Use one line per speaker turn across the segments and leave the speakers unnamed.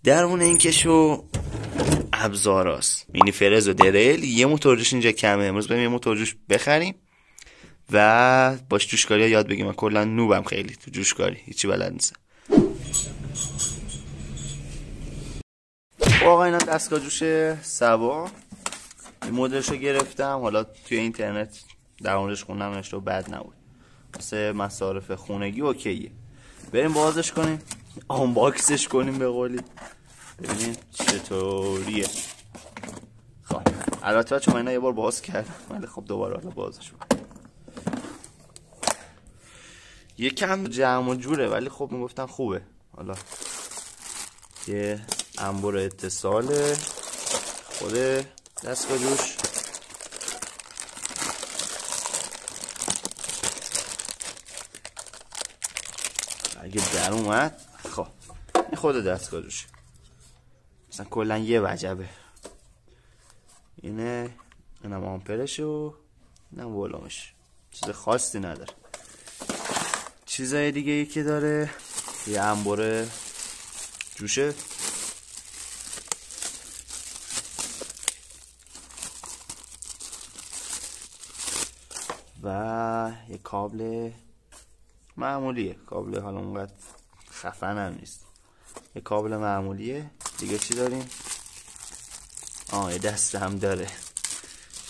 درمون این کشو ابزاراست، مینی فرز و دریل. یه موتورجوش اینجا کمه، امروز بریم یه موتورجوش بخریم و باش جوشکاری یاد بگیم. من کلا نوبم خیلی تو جوشکاری، هیچی بلد نیستم. واقعا اینا دستگاه جوش سبا، این مدلشو گرفتم، حالا توی اینترنت در موردش خوندم نوشته بد نبود، واسه مصارف خونگی اوکیه. بریم بازش کنیم، آنباکسش کنیم به قولی، ببینیم چطوریه. خب البته بچه‌ها من اینا یه بار باز کردم، ولی خب دوباره حالا بازش کنم. یکم جمع و جوره ولی خب میگفتن خوبه. حالا یه انبر اتصال خود دستگاه جوش، اگه در اومد خب این خود دستگاه جوش مثلا کلا یه وجبه. اینم آمپرش و اینم ولومش، چیز خاصی نداره. چیزای دیگه ای که داره یه انبر جوشه، و یه کابل معمولیه، کابل حالا اونقدر خفن هم نیست، یه کابل معمولیه. دیگه چی داریم؟ یه دسته هم داره،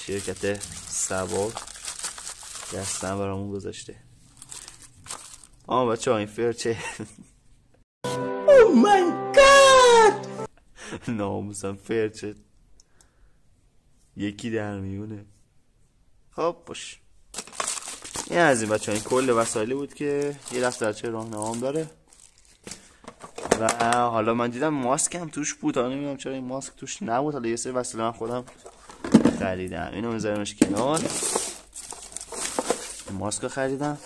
شرکت سبا دسته هم برامون گذاشته. بچه ها این فرچه Oh my god ناموسم فرچه یکی در میونه. خب باش، این از این بچه ها، این کل وسایلی بود که یه دست درچه راهنمام داره. و حالا من دیدم ماسک هم توش بود، حالا نمیدونم چرا این ماسک توش نبود. حالا یه سری وسایل من خودم خریدم، اینو میذاریمش کنار. ماسک خریدم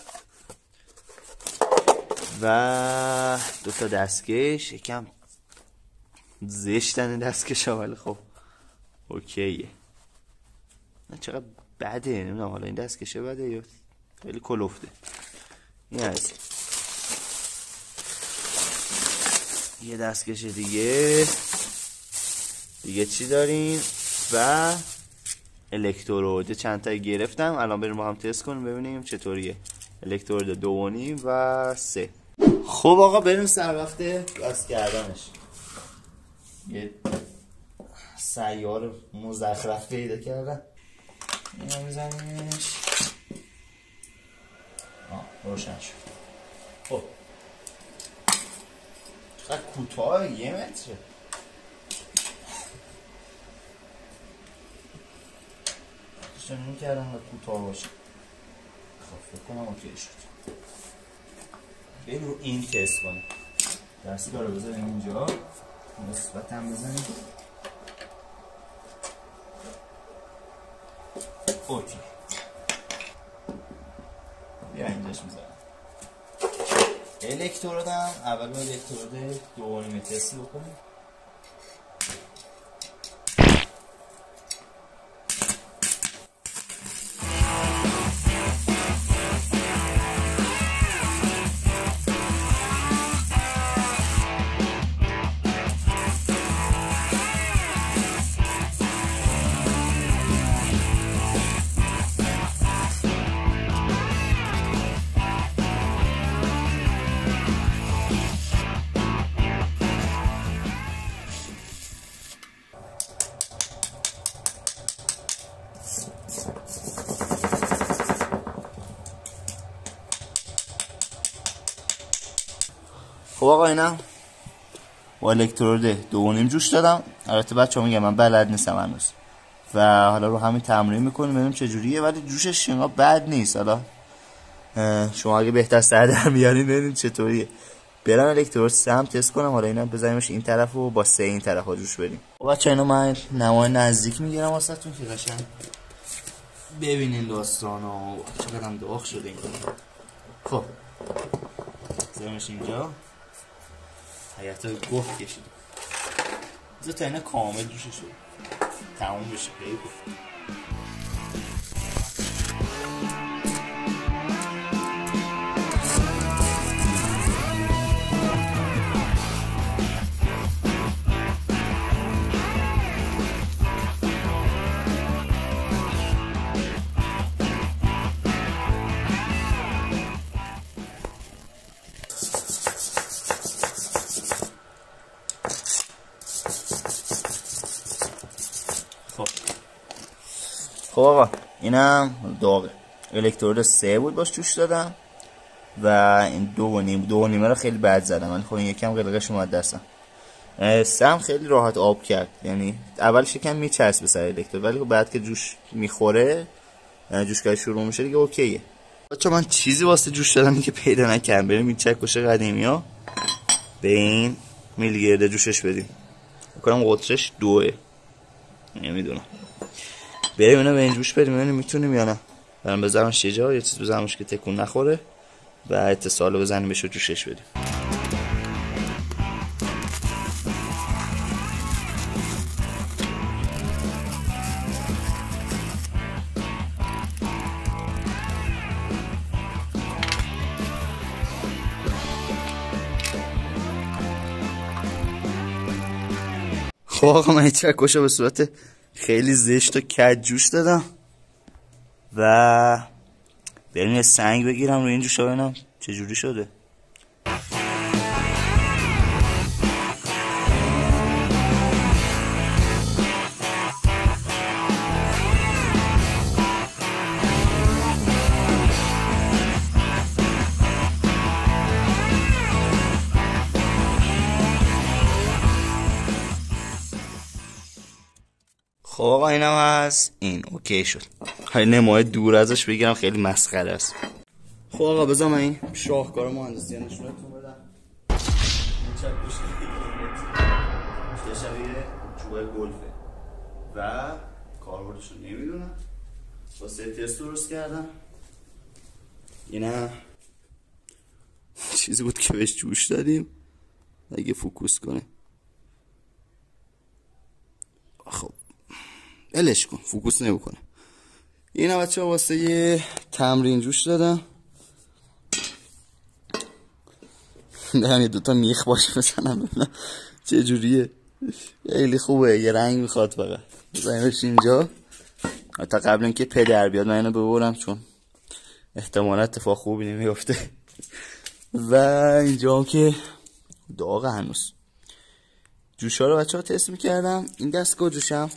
و 2 دستکش، یکم زشتن دستکش ها ولی خب اوکیه. نه چقدر بده، نمیدونم حالا این دستکشه بده یا خیلی کلفته. این از یه دستکش دیگه چی داریم؟ و الکترود چند تا گرفتم، الان بریم با هم تست کنیم ببینیم چطوریه. الکترود 2.5 و 3. خب آقا بریم سر وقت گاز کردنش. یه سیار مزخرف پیدا کردم، اینو میزنیمش. روشن شد. خب چقدر کوتاه، 1 متره. داشتم میکردم کوتاه باشه. خب فکر کنم اوکی شد. بریم رو این تست کنیم. دستگاه رو بذاریم اینجا، مثبت هم بزنیم. اوکی، بیا اینجاش میذارم. الکترودم اول با الکترود 2.5 تست بکنیم. خب آقا اینم با الکترود 2.5 جوش دادم. البته بچه‌ها میگم من بلد نیستم هنوز و حالا رو همین تمرین میکنیم ببینیم چه جوریه، ولی جوشش انقدر بد نیست. حالا شما اگه بهتر سر در میارین ببینیم چطوریه. برم الکترود 3 هم تست کنم، حالا اینا بزنیمش این طرف و با 3 این طرف ها جوش بدیم. خب بچه‌ها اینو من نمای نزدیک میگیرم واسهتون که قشنگ ببینین داستانو چقدر هم داغ شده این. خب بزنیمش اینجا، حیاتا گفت کشید بذار تا اینا کامل جوشه شد تموم بشه پیدا. خب آقا اینم داغه. الکترود 3 بود باش جوش دادم و این 2.5 رو خیلی بد زدم، ولی خب این یکم قلقش اومد دستم. سم خیلی راحت آب کرد، یعنی اولش یکم میچسبه سر الکترود، ولی بعد که جوش میخوره، جوشکاری شروع میشه دیگه اوکیه. بچه من چیزی واسه جوش دادم که پیدا نکردم. بریم این چکش قدیمی ها به این میلیگرده جوشش بدیم. بکنم قطرش 2، نمیدونم. بریم اینو به این جوش بدیم ببینیم میتونیم یا نه. بریم بزنمش یه جا، یه چیز بزنمش که تکون نخوره و اتصالو بزنیم بهش و جوشش بدیم. خب آقا من چکشو به صورت خیلی زشت و کج جوش دادم و بریم یه سنگ بگیرم روی این جوشا ببینم چجوری شده. خب آقا اینم هست، این اوکی شد. های نمای دور ازش بگیرم خیلی مسخره است. خب آقا بذار من این شاهکار مهندسی نشونتون بدم. این چکش شبیه چوبه گلفه و کاربردشو نمیدونم، واسه تست درست کردم. اینم چیزی بود که بهش جوش دادیم اگه فوکوس کنه. خب الش کن، فوکوس نمیکنه. اینا بچه ها واسه یه تمرین جوش دادم. دارم یه دوتا میخ باش بزنم ببینم چه جوریه. خیلی خوبه، یه رنگ میخواد فقط. بزنیمش اینجا تا قبل اینکه پدر بیاد من اینو ببرم، چون احتمالا اتفاق خوبی نمیفته. و اینجا هم که داغ هنوز. جوشا رو بچه ها تست میکردم. این دستگاه جوشم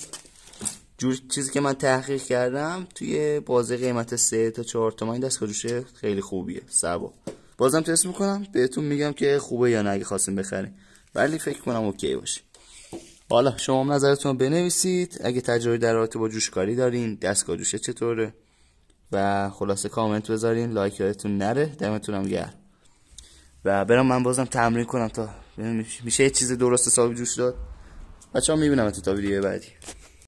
چیزی که من تحقیق کردم توی بازه قیمت 3 تا 4 تومن این دستگاه جوشه خیلی خوبیه. سبا بازم تست میکنم بهتون میگم که خوبه یا نه اگه خواستیم بخرین، ولی فکر کنم اوکی باشه. حالا شما هم نظرتون رو بنویسید. اگه تجربه در رابطه با جوشکاری دارین، دستگاه جوشه چطوره، و خلاصه کامنت بذارین. لایک یادتون نره. دمتون هم گرم. و برم من بازم تمرین کنم تا میشه یه چیز درست حسابی جوش داد. بچه‌ها میبینم تا ویدیو بعدی.